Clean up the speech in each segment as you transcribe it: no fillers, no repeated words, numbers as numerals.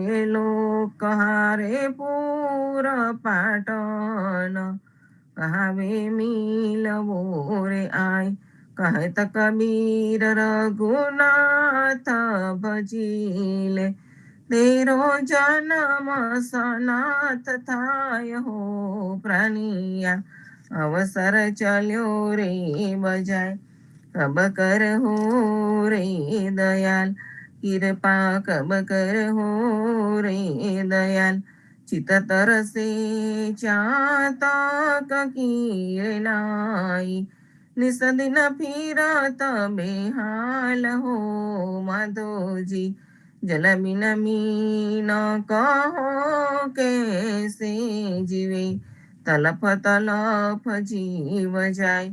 આવેલો કહારે પૂર પાટન, કહાવે મિલવો રે આય, कहत कबीर रघुनाथ भजीले, तेरो जन्म सनाथ थाय हो प्राणिया, अवसर चल्यो रे बजाय, कब कर हो रे दयाल, कृपा कब कर हो रे दयाल, चित तरसे चातक कीरनाई, निस दिन फिरत बेहाल हो माधोजी, जल बिन मीन कहो कैसे जीवे, तलफ तलफ जीव जाय,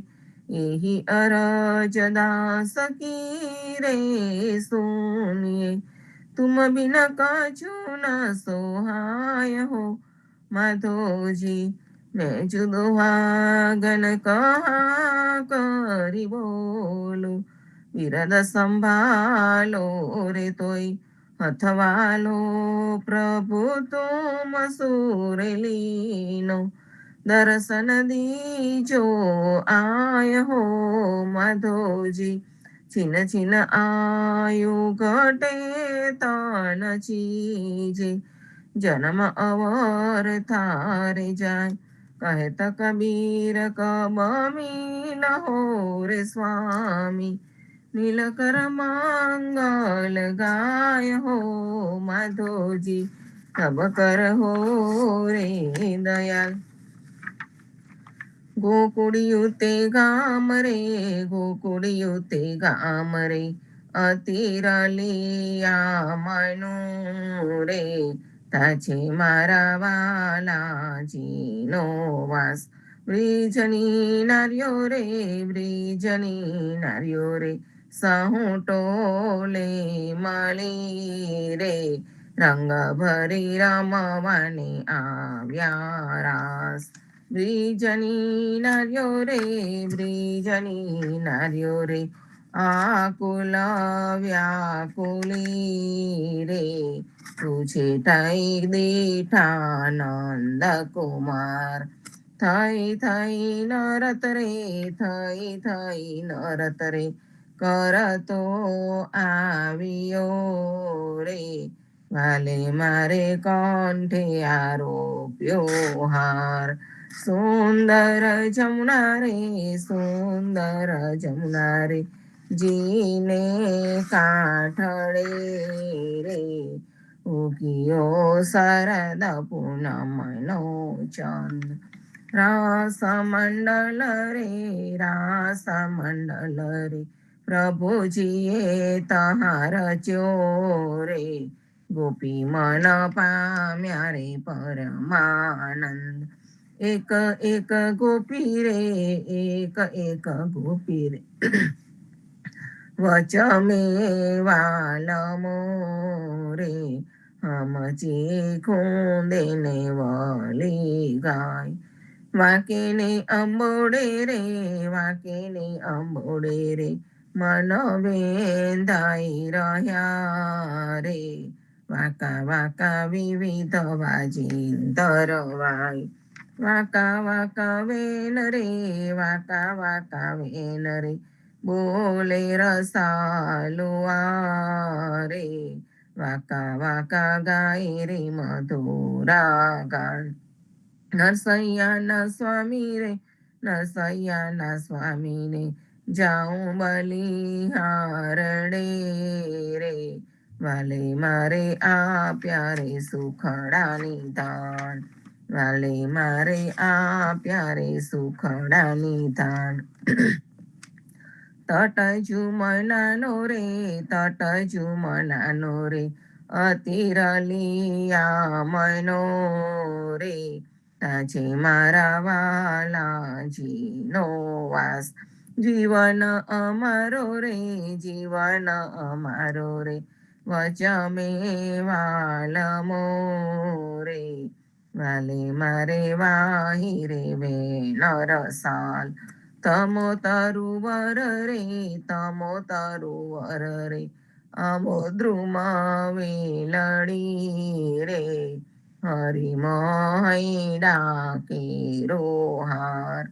यही अरज दास की रे सुनिए, तुम बिन कछु न सोहाय हो माधोजी, मैं जुदुहागन कहा करी बोलो, विरद संभालो रे तोय, हथवालो प्रभु तुम सुरेलीनो, दर्शन दीजो आय हो माधोजी, छिन छिन आयु घटे तन चीजे, जन्म अवर थारे जाय, कहत कबीर कब मीन हो रे स्वामी, नीलकर मंगल गाय हो माधोजी, तब कर हो रे दयाल, गोकुळियुते गाम रे, गोकुळियुते गाम रे, अतिरलिया म्हणू रे, ताचे मारा वालाजीनो वास, ब्रिजनी नार्यो रे, ब्रिजनी नार्यो रे, सहु टोले मળી રે, રંગ ભરી રમવાની આવ્યા રાસ, બ્રિજની નાર્યો રે, બ્રિજની નાર્યો રે, આકુલ વ્યાકુલી રે, તુझे થઈ દીઠા નંદ કુમાર, થઈ થઈ નરત રે, થઈ થઈ નરત રે, કરતો આવ્યો રે, વાલે મારે કંઠે આરોપ્યો હાર, સુંદર જમુના રે, સુંદર જમુના રે, જીને કાંઠળે રે, ઉગિયો શરદ પૂનમનો ચંદ, રાસ મંડલ રે, રાસ મંડલ રે, પ્રભુજીએ તહાર રે, ગોપી મન પામ્યા રે પરમાનંદ, એક એક ગોપી રે, એક એક ગોપી રે, वच में वालमो रे, हम चीखूं देने वाली गाय, वाके ने अंबोड़े रे, वाके ने अंबोड़े रे, मन बेंधाई रह्या रे, वाका वाका विविध वाजिंतर वाय, वाका वाका वेन रे, वाका वाका वेन रे, બોલે રસાલુઆ રે, વાકા વાકા ગાય રે મધુરા ગાન, નરસૈયાના સ્વામી રે, નરસૈયાના સ્વામી ને, જાઉં બલિહારડે રે, વાલે મારે આપ્યા રે સુખડાની દાન, વાલે મારે આપ્યા રે સુખડાની દાન, તટ ઝુમનાનો રે, તટ ઝુમનાનો રે, અતિરલિયા મનો રે, તાજે મારા વાલાજીનો વાસ, જીવન અમારો રે, જીવન અમારો રે, વચમે વાલમો રે, વાલે મારે વાહી રે વેણ રસાલ, તમો તરુવર રે, તમો તરુવર રે, આબોદ્રુમ વેલડી રે હરિમોહી ડાકે રોહાર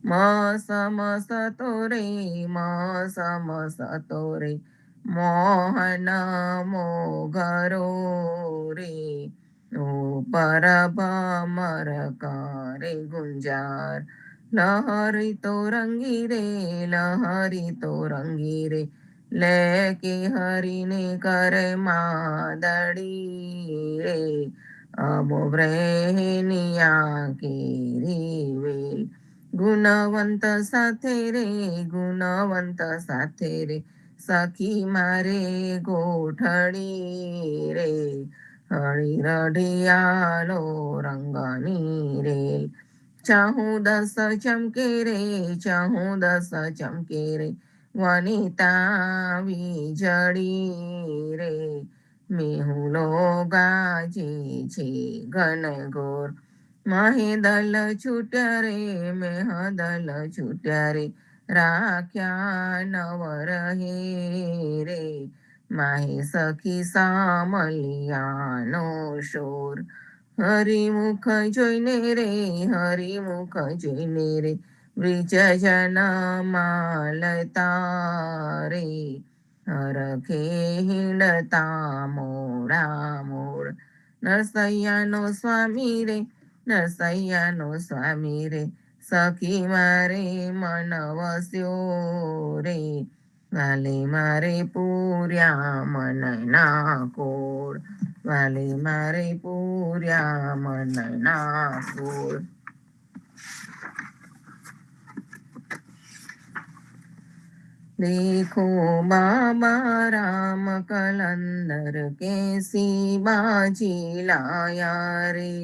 મસ મસ તો રે મસ મસ તો રે મોહન મોગરો રે ઉપર ભમર કરે ગુંજાર લહરી તો રંગી રે લહરી તો રંગી રે લેકે હરીને કરે માદડી રે અબો બ્રેહનિયા કેરી વેલ ગુણવંત સાથે રે ગુણવંત સાથે રે સખી મારે ગોઠડી રે હળી રઢિયાલો રંગની રે ચાહું દસ ચમકે રે ચાહું દસ ચમકે રે વનિતા વીજળી રે મેહુલો ગાજે છે ઘનઘોર મહેદલ છૂટ્યા રે મેહદલ છૂટ્યા રે રાખ્યા નવરહે રે માહે સખી સામલિયાનો શોર હરિમુખ જોઈને રે હરિમુખ જોઈને રે બ્રિજ જન માલતા રે હરખે હિંડતા મોડા મોડ નરસૈયાનો સ્વામી રે નરસૈયાનો સ્વામી રે સખી મારે મન વસ્યો રે વાલે મારે પૂર્યા મનના કોળ વાલે મારે પૂર્યા મનના કોળ देखो बाबा राम कलंदर कैसी बाजी लाया रे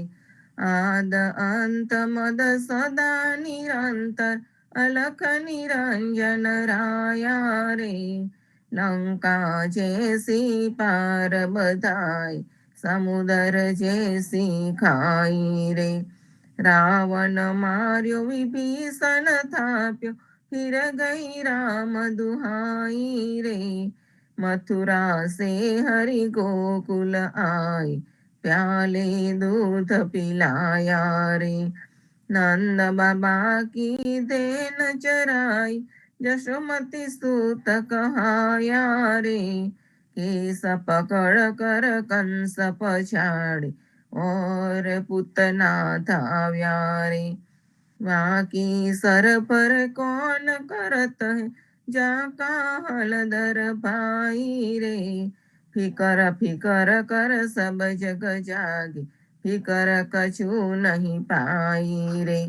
आद अंत मद सदा निरंतर अलख निरंजन राया रे लंका जैसी पार बधाई समुदर जैसी खाई रे रावण मार्यो विभीषण थाप्यो फिर गई राम दुहाई रे मथुरा से हरि गोकुल आई प्याले दूध पिलाया रे नंद बाबा की देन चराई जशोमती सूत कहाया रे केस पकड़ कर कंस पछाड़े और पूतना धाव्या रे बाकी सर पर कौन करत है जाका हलदर भाई रे फिकर फिकर कर सब जग जागे फिकर कछु नहीं पाई रे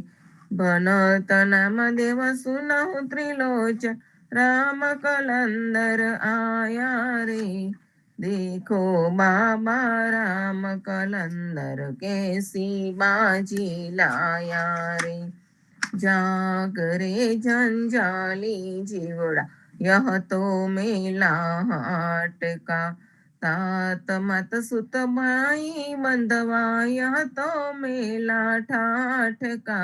बनत नाम देव सुनहु त्रिलोचन राम कलंदर आया रे देखो बाबा राम कलंदर कैसी बाजी लाया रे जाग रे जंजाली जीवड़ा यह तो मेला हाट का तात मत सुत माई बंधवा यह तो मेला ठाठ का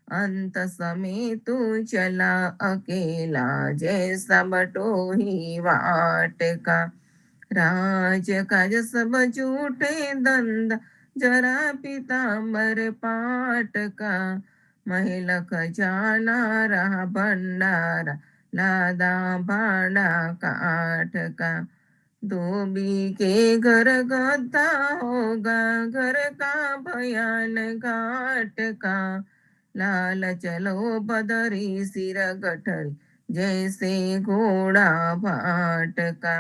अंत समय तू चला अकेला जैसा बटोही वाट का राज काज सब झूठे धंधा जरा पीताम्बर पाट का महिल खजाना रहा भंडारा लादा भाड़ा काठ का धोबी के घर गद्दा होगा घर का भयान घाट का लाल चलो बदरी सिर गठरी जैसे घोड़ा भाट का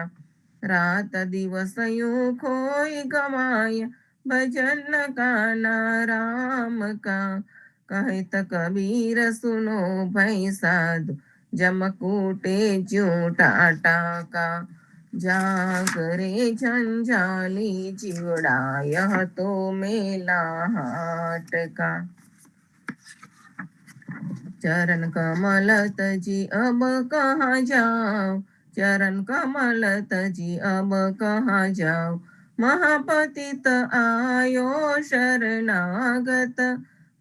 रात दिवस यूं खोई गवाया भजन गाना राम का कहत कबीर सुनो भाई साधु जमकूटे ज्यों टाटा का जाग रे झंझाली जीवड़ा यह तो मेला हाट का चरण कमल तजी अब कहाँ जाओ चरण कमल तजी अब कहाँ जाओ महापतित आयो शरणागत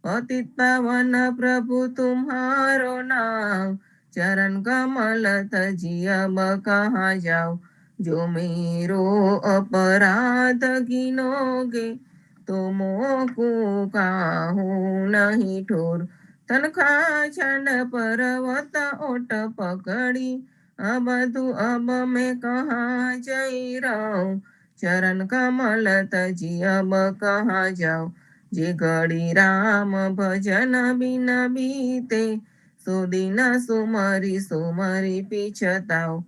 पतित पावन प्रभु तुम्हारो नाम चरण कमल तजी अब कहाँ जाओ जो मेरो अपराध गिनोगे तो मोकू काहू नहीं ठोर। तनखा छन पर्वत ओट पकड़ी, अब मैं कहाँ जई रहूं। चरण कमल तजी अब कहाँ जाऊं। जे घड़ी राम भजन बिन बीते, सो दिन सुमरी सुमरी पीछताओ।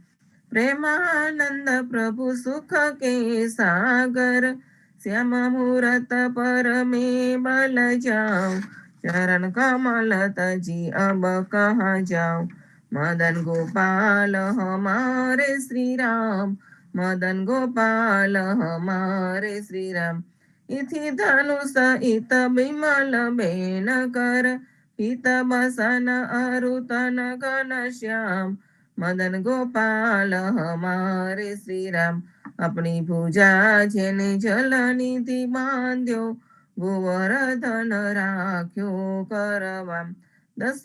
प्रेमानंद प्रभु सुख के सागर, श्याम मूरत पर में बल जाओ। चरण कमल तजी अब कहाँ जाओ। मदन गोपाल हमारे श्री राम, मदन गोपाल हमारे श्री राम। इथि धनुष इत विमल बेन कर, इत बसन अरुतन घन श्याम। मदन गोपाल हमारे श्री राम। अपनी भुजा जेने जल निधि बांध्यो, गोवर्धन राख्यो करवाम। 10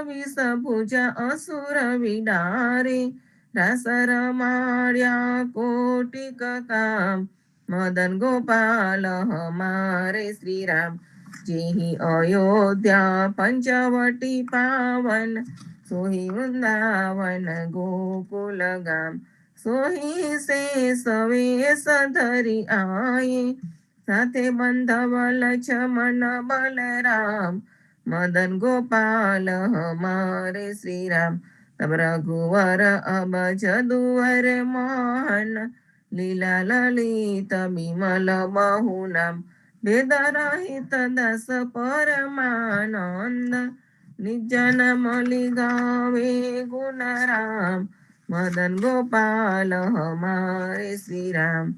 20 भुजा असुर विडारे, रास रमाड्या कोटिक काम। मदन गोपाल हमारे श्री राम। जेहि अयोध्या पंचवटी पावन, सोही वृंदावन गोकुल गाम। सोही से सवेश धरि आए, साथे बंधवल छमन बलराम। मदन गोपाल हमारे श्री राम। तब रघुवर अब जदुवर मोहन, लीला ललित विमल बहु नाम। वेद रहित दस परमानंद, निर्जन मलि गावे गुण राम। मदन गोपाल हमारे श्री राम।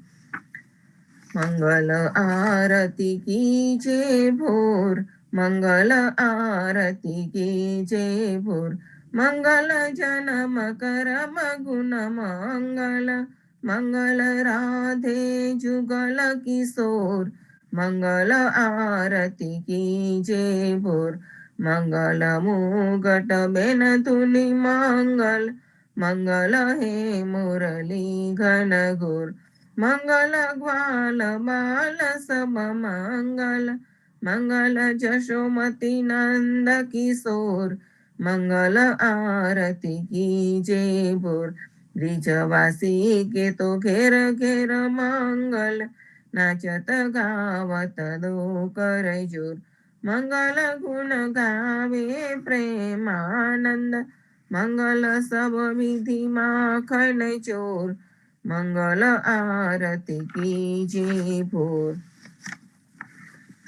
मंगल आरती कीजे भोर, मंगल आरती कीजे भोर। मंगल जन्म करम गुण मंगल, मंगल राधे जुगल किशोर। मंगल आरती कीजे भोर, मंगल मुगट बेन धुनि मंगल, मंगल हे मुरली घन घोर। मंगल ग्वाल बाल सब मंगल, मंगल जशोमति नंद किशोर। मंगल आरती कीजे भोर, ब्रिजवासी के तो घेर घेर मंगल, नाचत गावत दो कर जोर। मंगल गुण गावे प्रेमानंद, मंगल सब विधि माखन चोर। मंगल आरती कीजे भोर।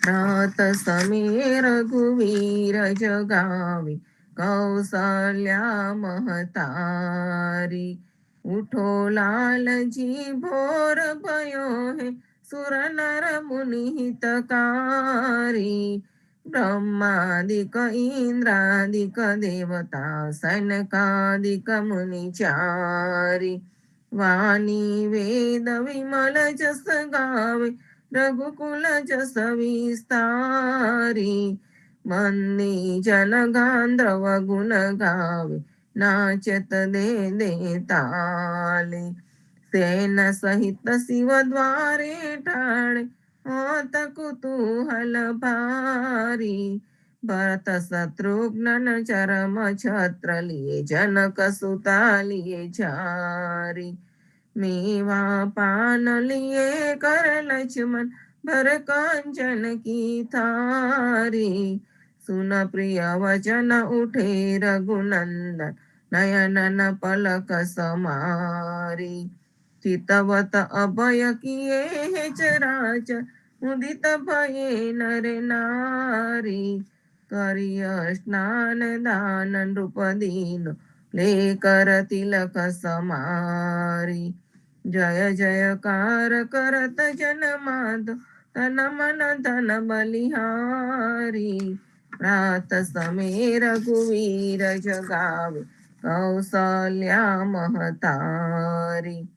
रात समय रघुवीर जगावे, कौसल्या महतारी। उठो लाल जी भोर भयो है, सुर नर मुनि हितकारी। ब्रह्मादिक इंद्रादिक देवता, सनकादिक मुनि चारी। वाणी वेद विमल जस गावे, रघुकुल जस विस्तारी। मंदी जन गांधर्व गुण गावे, नाचत दे दे ताले। सेना सहित शिव द्वारे ठाणे, होत कुतूहल भारी। भरत शत्रुघ्न चरम छत्र लिए, जनक सुता लिए झारी। मेवा पान लिए कर लक्ष्मण, भर कांचन की थारी। सुन प्रिय वचन उठे रघुनंदन, नयन न पलक समारी। चितवत अभय किए हे चराचर, मुदित भये नर नारी। करिय स्नान दान नृप दीन, लेकर तिलक समारी। जय जयकार करत जन माधव, तन मन धन बलिहारी। रात समय रघुवीर जगावे, कौसल्या महतारी।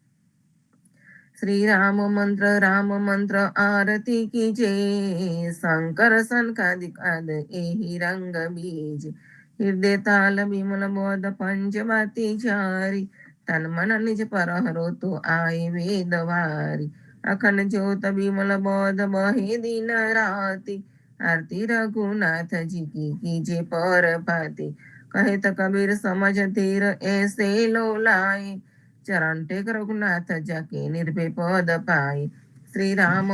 श्री राम मंत्र आरती कीजे, शंकर सनकादिक आद एहि रंग बीज। हृदय ताल विमल बोध पंचवाती चारी, તન મન નિજ પર હરો તો આય વેદ વારી અખંડ જ્યોત બિમલ બોધ બહે દિન રાતી आरती रघुनाथ जी की कीजे पर भाती कहे तो कबीर समझ धीर ऐसे लो लाए चरण टेक रघुनाथ जाके निर्भय पद पाए श्री राम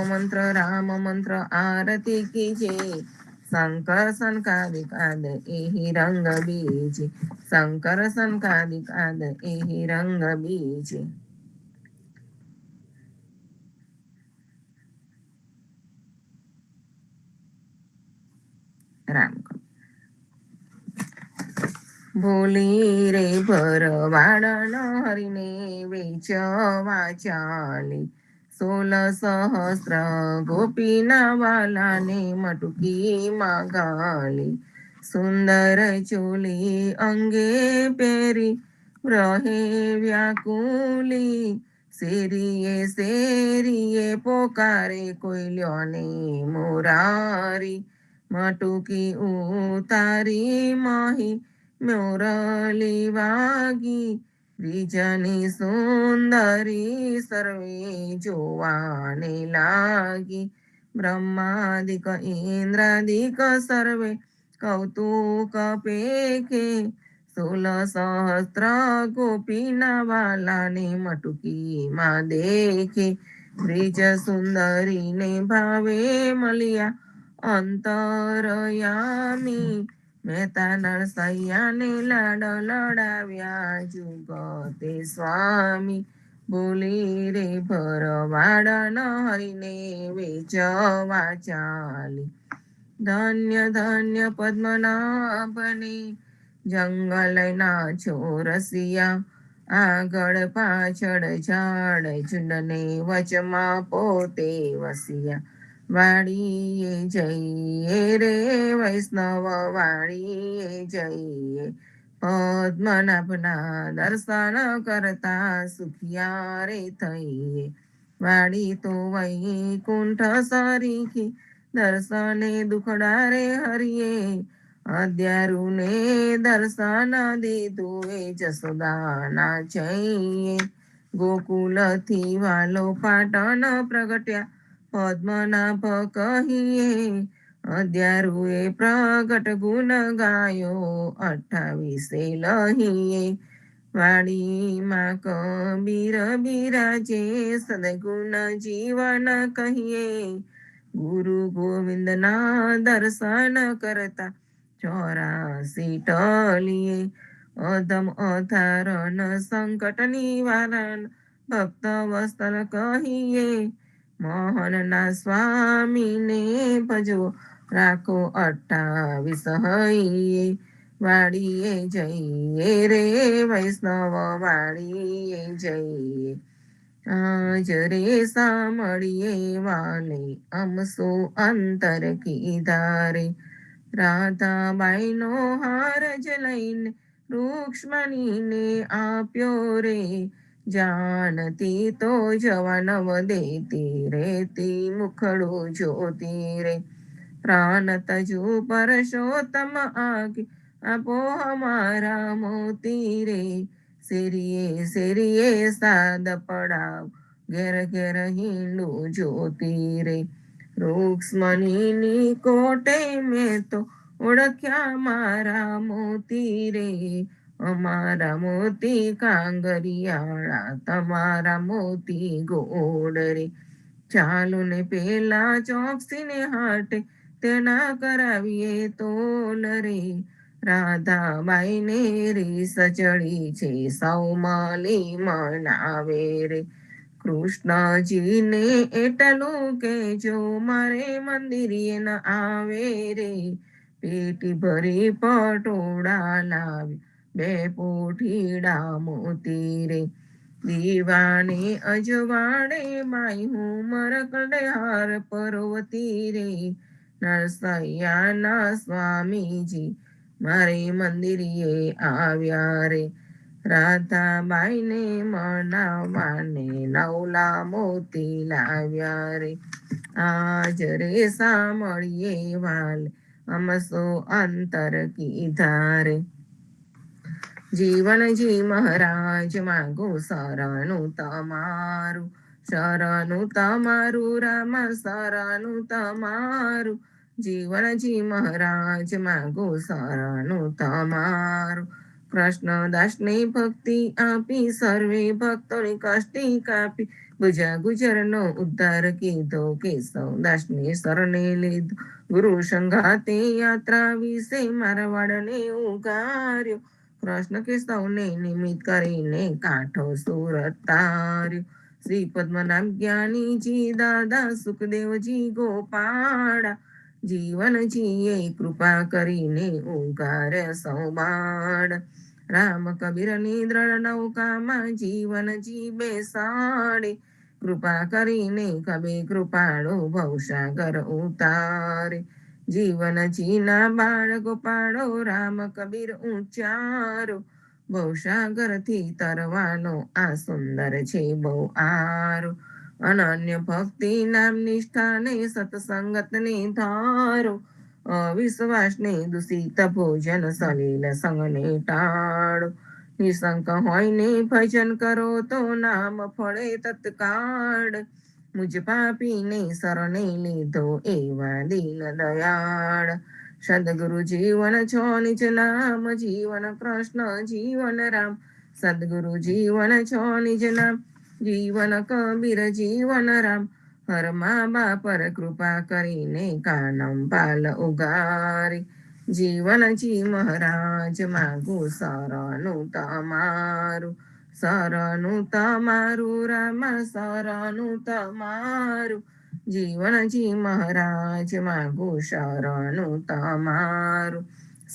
मंत्र आरती कीजे शंकर संकादिक आद एहि रंग बीजे शंकर संकादिक आद एहि रंग बीजे। राम ભોલી રે ભરવાડ હરિને વેચવા ચાલી 16 સહસ્ત્ર ગોપીના વાલાને મટકી માં ગાલી સુંદર ચોલી અંગે પહેરી રહે વ્યાકુલી શેરીએ પોકારે કોઈ લ્યોને મોરારી મટુકી ઉતારી માહી મોરલી વાગી રીજની સુંદરી સર્વે જોવાને લાગી બ્રહ્માદિક ઇન્દ્રાદિક સર્વે કૌતુક પેખે 16 સહસ્ત્ર ગોપીના વાલાને મટુકી માં દેખે બ્રિજ સુંદરીને ભાવે મળ્યા અંતરયામી મહેતા નરસૈયાને લાડ લડાવ્યા જુગતે સ્વામી બોલી રે ભરવાડ હરિને વેચવા ચાલી ધન્ય ધન્ય પદ્મનાભને જંગલના છોરસિયા આગળ પાછળ ઝાડ ઝુંડને વચમાં પોતે વસિયા વાડીએ જઈએ રે વૈષ્ણવ વાડીએ જઈએ પદ્મનાભના દર્શન કરતા સુખિયા રે થઈએ વાડી તો વૈકુંઠ સરીખી દર્શને દુખડા રે હરિએ અદ્યારુને દર્શન દીધું એ જસોદાના જઈએ ગોકુલથી વાલો પાટણ પ્રગટ્યા પદ્મનાભ કહીએ અદ્યારુએ પ્રગટ ગુણ ગાયો 28 લહીએ વાડીમાં કબીર બિરાજે સદગુણ જીવન કહીએ ગુરુ ગોવિંદના દર્શન કરતા 84 ટલીએ અધમ અધારણ સંકટ નિવારણ ભક્ત વસ્તલ કહીએ મોહનના સ્વામીને ભજો રાખો 28 હૈયે વાડીએ જઈએ રે વૈષ્ણવ વાડીએ જઈએ આજ રે સાંભળીએ વાલે અમસો અંતર કીધારે રાધાબાઈનો હાર જ લઈને રૂક્ષ્મણીને આપ્યો રે જાણતી તો જવાનવ દેતી રેતી મુખડું જોતી રે પ્રાણ તજુ પરસોત્તમ આગે આપો હમારા મોતી રે શેરીએ સાદ પડાવ ઘેર ઘેર હિંડું જોતી રે રૂક્ષ્મણીની કોટે મેં તો ઓળખ્યા મારા મોતી રે અમારા મોતી કાંગરિયાળા તમારા મોતી ગોળ રે ચાલો ને પેલા ચોકસીને હાટે તેના કરાવીએ તોલ રે રાધાબાઈને રીસ ચડી છે સૌમાલી મનાવે રે કૃષ્ણજીને એટલું કેજો મારે મંદિરે ન આવે રે પેટી ભરી પટોળા લાવી 2 પોઠીડા મોતી રે દીવાને અજવાડે માઈ હું મરકડે હાર પર્વતી રે નરસૈયાના સ્વામીજી મારે મંદિરે આવ્યા રે રાધાબાઈને મનાવાને 9 મોતી લાવ્યા રે આજ રે સાંભળીએ વાલે અમસો અંતર કીધા રે જીવનજી મહારાજ માંગો શરણું તમારું, શરણું તમારું રામ શરણું તમારું. જીવનજી મહારાજ માંગો શરણું તમારું. કૃષ્ણદાસની ભક્તિ આપી સર્વે ભક્તોની કષ્ટી કાપી, ગુજા ગુજરનો ઉદ્ધાર કીધો કેશવદાસને શરણે લીધો. ગુરુ સંગાતે યાત્રા વિશે મારવાડને ઉગાર્યો, કૃષ્ણ કેશવને નિમિત્ત કરીને કાંઠો સુરત તાર્યો. શ્રી પદ્મનાભ જ્ઞાનીજી દાદા સુખદેવજી ગોપાળા, જીવનજીએ કૃપા કરીને ઉગાર્યા સૌ બાળ. રામ કબીરની દ્રઢ નૌકામાં જીવનજી બેસાડે, કૃપા કરીને કબીર કૃપાળુ ભવસાગર ઉતારે. જીવનજીના બાળ ગોપાળો રામ કબીર ઉચ્ચારો, ભવસાગરથી તરવાનો આ સુંદર છે બહુ આરો. અનન્ય ભક્તિ નામ નિષ્ઠાને સત્સંગતને ધારો, અવિશ્વાસને દૂષિત ભોજન સલીલ સંગને ટાળો. નિશંક હોયને ભજન કરો તો નામ ફળે તત્કાળ, મુજ પાપીને શરણે લીધો એવા દીન દયાળ. સદગુરુ જીવન છો નિજ નામ, જીવન કૃષ્ણ જીવન રામ. સદગુરુ જીવન છો નિજ નામ, જીવન કબીર જીવન રામ. હર મા બાપ પર કૃપા કરીને કાનમ પાલ ઉગારી, જીવનજી મહારાજ માંગુ શરણું તમારું, શરણું તમારું રામ શરણું તમારું. જીવનજી મહારાજ માંગુ શરણું તમારું.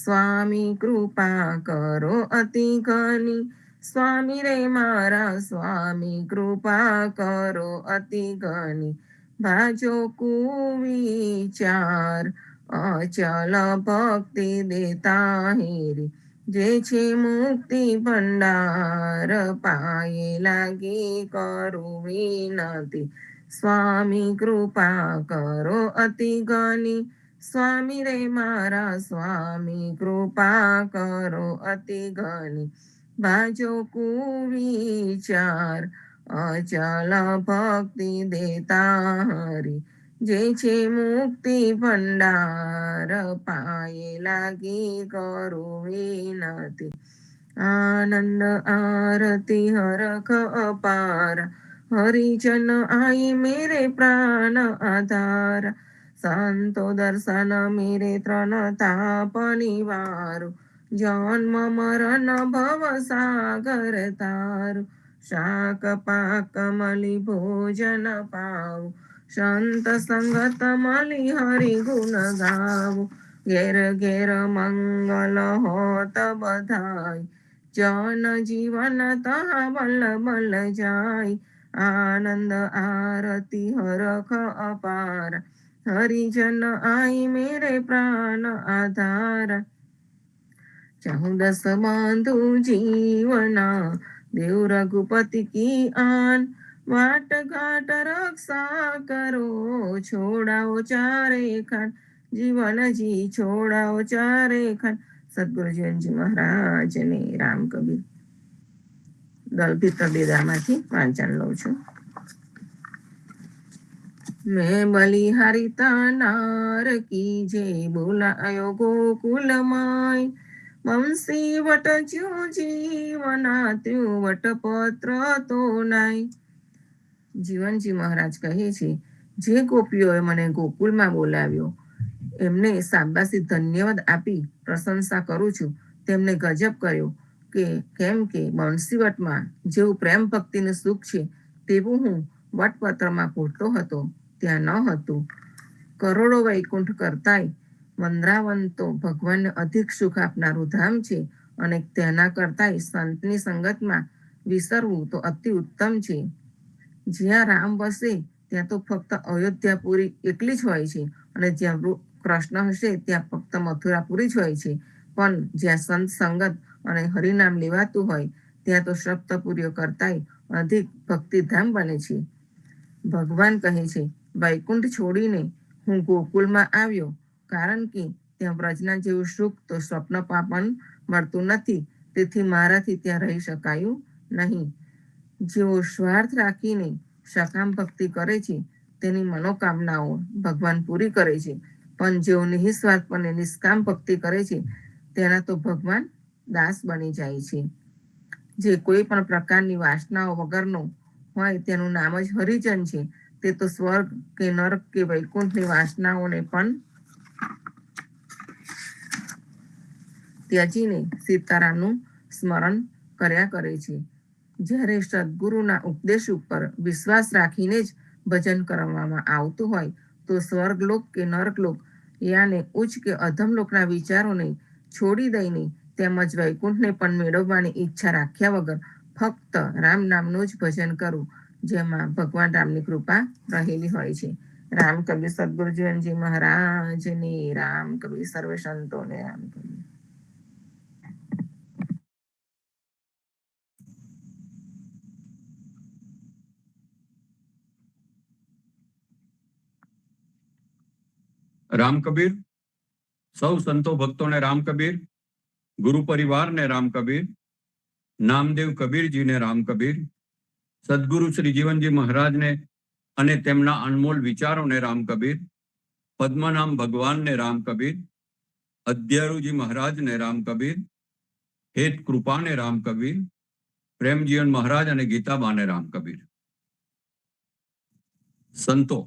સ્વામી કૃપા કરો અતિ ઘની, સ્વામી રે મારા સ્વામી કૃપા કરો અતિ ઘની. ભાજો કુવિચાર અચલ ભક્તિ દેતા હેરી, જે છે મુક્તિ ભંડાર પાયે લાગી કરું વિનતી. સ્વામી કૃપા કરો અતિ ઘની, સ્વામી રે મારા સ્વામી કૃપા કરો અતિ ઘની. ભાજો કુવિચાર અચલ ભક્તિ દેતા હરી, જે છે મુક્તિ ભંડાર પાયે લાગી કરું વિનતી. આનંદ આરતી હરખ અપાર, હરિજન આઈ મેરે પ્રાણ આધાર. સંતો દર્શન મેરે ત્રણ તાપ નિવારો, જન્મ મરણ ભવ સાગર તારું. શાક પાક મળી ભોજન પાવું, સંત સંગત મળી હરિ ગુણ ગાવું. ઘેર ઘેર મંગલ હોત બધાય, જન જીવન તહ બલ બલ જાય. આનંદ આરતી હરખ અપાર, હરિજન આઈ મેરે પ્રાણ આધાર. 14 બંધુ જીવના, દેવ રઘુપતિ કી આન. વાટ ઘાટ રક્ષા કરો, છોડાઓ ચારે ખાન. જીવનજી છોડાઓ ચારે ખાન. સદગુરુ જીવનજી મહારાજને રામ કબીર દલભીતર બેદામાંથી વાંચન લઉં છું. મેં બલિહારી તાનાર કી જે બોલાયો ગોકુલમાય. વંશી વટ જ્યું જીવના ત્યું વટપત્ર તો નાય. જીવનજી મહારાજ કહે છે, જે ગોપીઓએ મને ગોકુળમાં બોલાવ્યો એમને શાબાશી ધન્યવાદ આપી પ્રશંસા કરું છું. તેમને ગજબ કર્યો કે કેમ કે બંસીવટમાં જેવું પ્રેમ ભક્તિનું સુખ છે તેવું હું વટપત્રમાં પૂરતો હતો ત્યાં ન હતું. કરોડો વૈકુંઠ કરતાંય વંદ્રાવન તો ભગવાનને અધિક સુખ આપનારું ધામ છે, અને તેના કરતાંય સંતની સંગતમાં વિસરવું તો અતિ ઉત્તમ છે. જ્યાં રામ વસે ત્યાં તો ફક્ત અયોધ્યાપુરી એકલી જ હોય છે, અને જ્યાં કૃષ્ણ હશે ત્યાં ફક્ત મથુરાપુરી જ હોય છે. પણ જ્યાં સંત સંગત અને હરિનામ લેવાતું હોય ત્યાં તો સપ્તપુરીઓ કરતાંય અધિક ભક્તિધામ બને છે. ભગવાન કહે છે, વૈકુંઠ છોડીને હું ગોકુળમાં આવ્યો કારણ કે ત્યાં વ્રજના જેવું સુખ તો સ્વપ્નમાં પણ મળતું નથી. તેથી મારાથી ત્યાં રહી શકાયું નહીં. જેઓ સ્વાર્થ રાખીને સકામ ભક્તિ કરે છે તેની મનોકામનાઓ ભગવાન પૂરી કરે છે, પણ જેઓ નિસ્વાર્થપણે નિષ્કામ ભક્તિ કરે છે તેના તો ભગવાન દાસ બની જાય છે. જે કોઈ પણ પ્રકારની વાસનાઓ વગરનો હોય તેનું નામ જ હરિજન છે. તે તો સ્વર્ગ કે નરક કે વૈકુંઠની વાસનાઓને પણ ત્યજીને સીતારામનું સ્મરણ કર્યા કરે છે. જ્યારે સદગુરુના ઉપદેશ ઉપર વિશ્વાસ રાખીને જ ભજન કરવામાં આવતું હોય તો સ્વર્ગલોક કે નરકલોક યાને ઉચ્ચ કે અધમલોકના વિચારોને છોડી દઈને તેમજ વૈકુંઠને પણ મેળવવાની ઈચ્છા રાખ્યા વગર ફક્ત રામ નામનું જ ભજન કરવું, જેમાં ભગવાન રામની કૃપા રહેલી હોય છે. રામ કવિ સદગુરુ જીવનજી મહારાજની, રામ કવિ સર્વ સંતોને રામ કવિ. રામ કબીર, સૌ સંતો ભક્તોને રામ કબીર, ગુરુ પરિવારને રામ કબીર, નામદેવ કબીરજીને રામ કબીર, સદગુરુ શ્રી જીવનજી મહારાજને અને તેમના અનમોલ વિચારોને રામ કબીર, પદ્મનામ ભગવાનને રામ કબીર, અધ્યારુજી મહારાજને રામ કબીર, હેત કૃપાને રામ કબીર, પ્રેમજીવન મહારાજ અને ગીતાબાને રામ કબીર. સંતો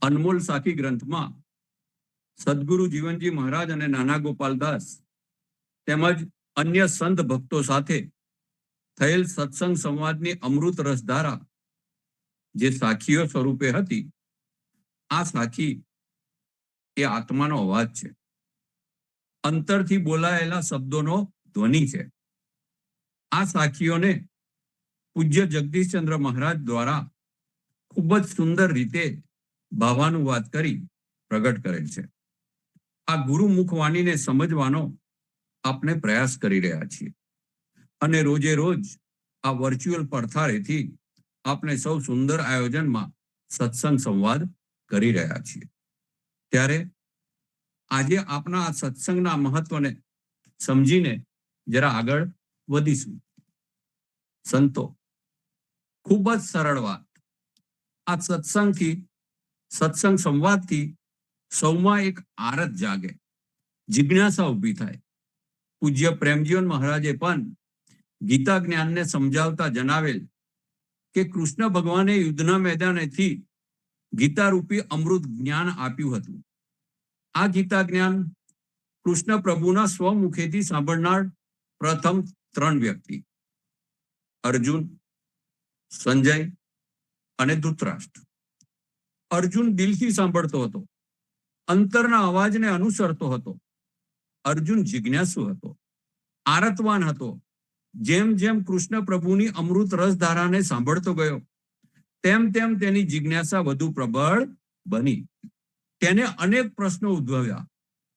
અનમોલ સાખી ગ્રંથમાં સદગુરુ જીવનજી મહારાજ અને નાના ગોપાલદાસ તેમજ અન્ય સંત ભક્તો સાથે થયેલ સત્સંગ સંવાદની અમૃત રસધારા જે સાખીઓ સ્વરૂપે હતી, આ સાખી એ આત્માનો અવાજ છે, અંતરથી બોલાયેલા શબ્દોનો ધ્વનિ છે. આ સાખીઓને પૂજ્ય જગદીશચંદ્ર મહારાજ દ્વારા ખૂબ જ સુંદર રીતે ભાવાનુવાદ કરી પ્રગટ કરેલ છે. આ ગુરુમુખ વાણીને સમજવાનો આપણે પ્રયાસ કરી રહ્યા છીએ અને રોજે રોજ આ વર્ચ્યુઅલ પડથારેથી આપણે સૌ સુંદર આયોજનમાં સત્સંગ સંવાદ કરી રહ્યા છીએ. ત્યારે આજે આપણા આ સત્સંગના મહત્વને સમજીને જરા આગળ વધીશું. સંતો, ખૂબ જ સરળ વાત. આ સત્સંગ સંવાદથી સૌમાં એક આરત જાગે, જિજ્ઞાસા ઊભી થાય. પૂજ્ય પ્રેમજીવન મહારાજે પણ ગીતા જ્ઞાનને સમજાવતા જણાવેલ કે કૃષ્ણ ભગવાને યુદ્ધના મેદાનેથી ગીતા રૂપી અમૃત જ્ઞાન આપ્યું હતું. આ ગીતા જ્ઞાન કૃષ્ણ પ્રભુના સ્વમુખેથી સાંભળનાર પ્રથમ 3 વ્યક્તિ અર્જુન, સંજય અને ધૃતરાષ્ટ્ર. અર્જુન દિલથી સાંભળતો હતો, અંતરના અવાજને અનુસરતો હતો. અર્જુન જિજ્ઞાસુ હતો, આરતવાન હતો. જેમ જેમ કૃષ્ણ પ્રભુની અમૃત રસધારાને સાંભળતો ગયો તેમ તેમ તેની જિજ્ઞાસા વધુ પ્રબળ બની. તેને અનેક પ્રશ્નો ઉદ્ભવ્યા,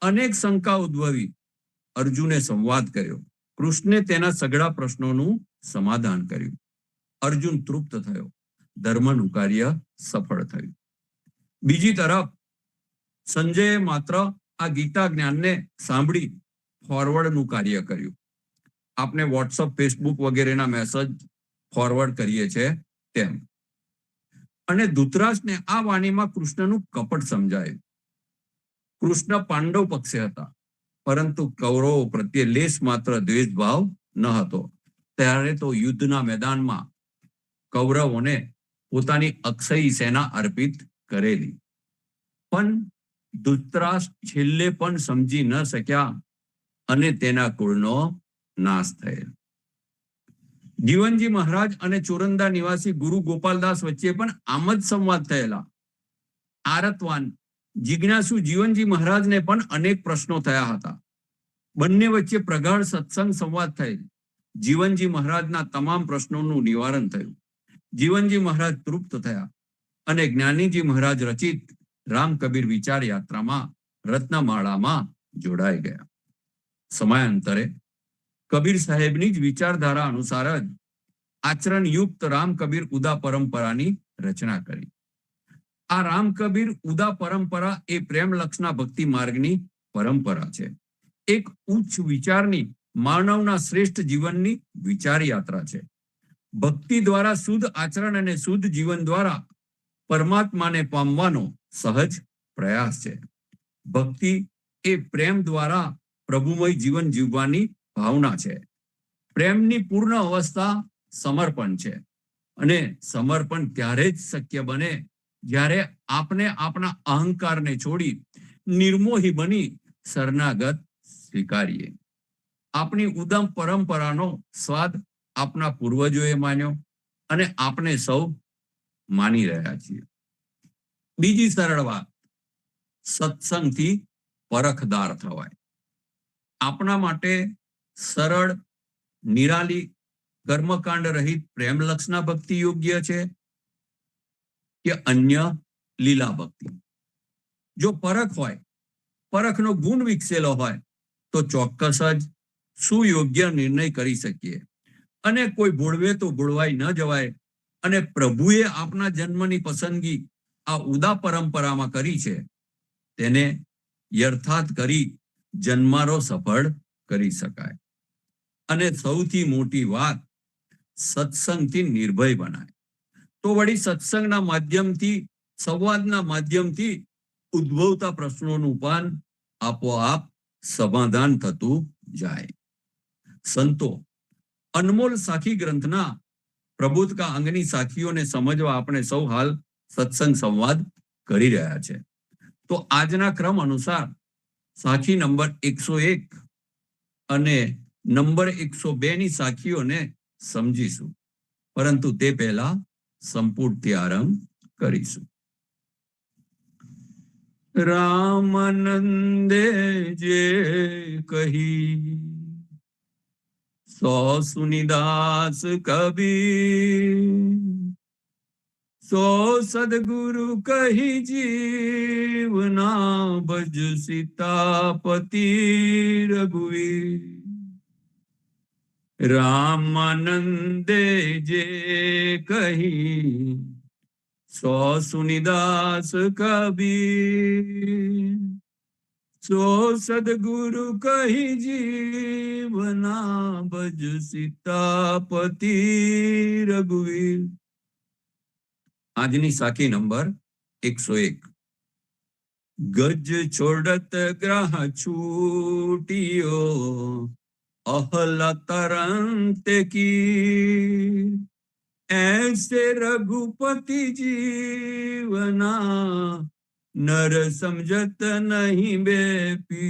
અનેક શંકા ઉદ્ભવી. અર્જુને સંવાદ કર્યો, કૃષ્ણે તેના સઘળા પ્રશ્નોનું સમાધાન કર્યું. અર્જુન તૃપ્ત થયો, ધર્મનું કાર્ય સફળ થયું. બીજી તરફ સંજયે માત્ર આ ગીતા જ્ઞાનને સાંભળી ફોરવર્ડનું કાર્ય કર્યું. આપને વોટ્સઅપ, ફેસબુક વગેરેના મેસેજ ફોરવર્ડ કરીએ છીએ તેમ. અને ધૃતરાષ્ટ્રને આ વાણીમાં કૃષ્ણનું કપટ સમજાયું. કૃષ્ણ પાંડવ પક્ષે હતા, પરંતુ કૌરવો પ્રત્યે લેશ માત્ર દ્વેષભાવ ન હતો. ત્યારે તો યુદ્ધના મેદાનમાં કૌરવોને પોતાની અક્ષયી સેના અર્પિત કરેલી. પણ ધૃતરાષ્ટ્ર છેલ્લે પણ સમજી ન શક્યા અને તેના કુળનો નાશ થયેલ. જીવનજી મહારાજ અને ચોરંદા નિવાસી ગુરુ ગોપાલદાસ વચ્ચે પણ આમ જ સંવાદ થયેલા. આરતવાન જિજ્ઞાસુ જીવનજી મહારાજને પણ અનેક પ્રશ્નો થયા હતા. બંને વચ્ચે પ્રગાઢ સત્સંગ સંવાદ થયેલ. જીવનજી મહારાજના તમામ પ્રશ્નોનું નિવારણ થયું. જીવનજી મહારાજ તૃપ્ત થયા અને જ્ઞાનીજી મહારાજ રચિત રામ કબીર વિચાર યાત્રામાં રત્નમાળામાં જોડાઈ ગયા. સમયાંતરે કબીર સાહેબની જ વિચારધારા અનુસાર જ આચરણયુક્ત રામ કબીર ઉદા પરંપરાની રચના કરી. આ રામ કબીર ઉદા પરંપરા એ પ્રેમ લક્ષના ભક્તિ માર્ગની પરંપરા છે. એક ઉચ્ચ વિચારની માનવના શ્રેષ્ઠ જીવનની વિચાર યાત્રા છે. ભક્તિ દ્વારા શુદ્ધ આચરણ અને શુદ્ધ જીવન દ્વારા પરમાત્માને પામવાનો સહજ પ્રયાસ છે. ભક્તિ એ પ્રેમ દ્વારા પ્રભુમય જીવન જીવવાની ભાવના છે. પ્રેમની પૂર્ણ અવસ્થા સમર્પણ છે અને સમર્પણ ત્યારે જ શક્ય બને જ્યારે આપણે આપણા અહંકારને છોડી નિર્મોહી બની શરણાગત સ્વીકારીએ. આપણી ઉદમ પરંપરાનો સ્વાદ આપણા પૂર્વજોએ માન્યો અને આપણે સૌ માની રહ્યા છીએ. બીજી સરળ વાત, સત્સંગથી પરખદાર થવાય. આપણા માટે સરળ, નિરાલી, કર્મકાંડ રહિત પ્રેમલક્ષના ભક્તિ યોગ્ય છે કે અન્ય લીલા ભક્તિ? જો પરખ હોય, પરખનો ગુણ વિકસેલો હોય તો ચોક્કસ જ સુયોગ્ય નિર્ણય કરી શકીએ અને કોઈ ભોળવે તો ભોળવાઈ ન જવાય. અને પ્રભુએ આપના જન્મની પસંદગી આ ઉદા પરંપરામાં કરી છે તેને યથાર્થ કરી જન્મારો સફળ કરી શકાય. અને સૌથી મોટી વાત, સત્સંગથી નિર્ભય બનાય. તો વળી સત્સંગના માધ્યમથી, સંવાદના માધ્યમથી ઉદ્ભવતા પ્રશ્નોનું પણ આપોઆપ સમાધાન થતું જાય. સંતો અનમોલ સાખી ગ્રંથના પ્રબોધકા અંગની સાખીઓને સમજવા આપણે સૌ હાલ સત્સંગ સંવાદ કરી રહ્યા છે. તો આજના ક્રમ અનુસાર સાખી નંબર 101 અને નંબર 102 ની સાખીઓને સમજીશું, પરંતુ તે પહેલા સંપૂર્ણથી આરંભ કરીશું. રામાનંદે જે કહી સો સુનિદાસ કબીર, સો સદગુરુ કહી જીવના ભજ સીતાપતિ રઘુવીર. રામાનંદે જે કહી સો સુનિદાસ કબીર, સો સદગુરુ કહી જીવના ભજ સીતાપતિ રઘુવીર. આજની સાખી નંબર 101. ગજ છોડત ગ્રહ છૂટિયો, અહલા તરંત કી, ऐसे रघुपति जीवना, नर समझत नहीं बेपी.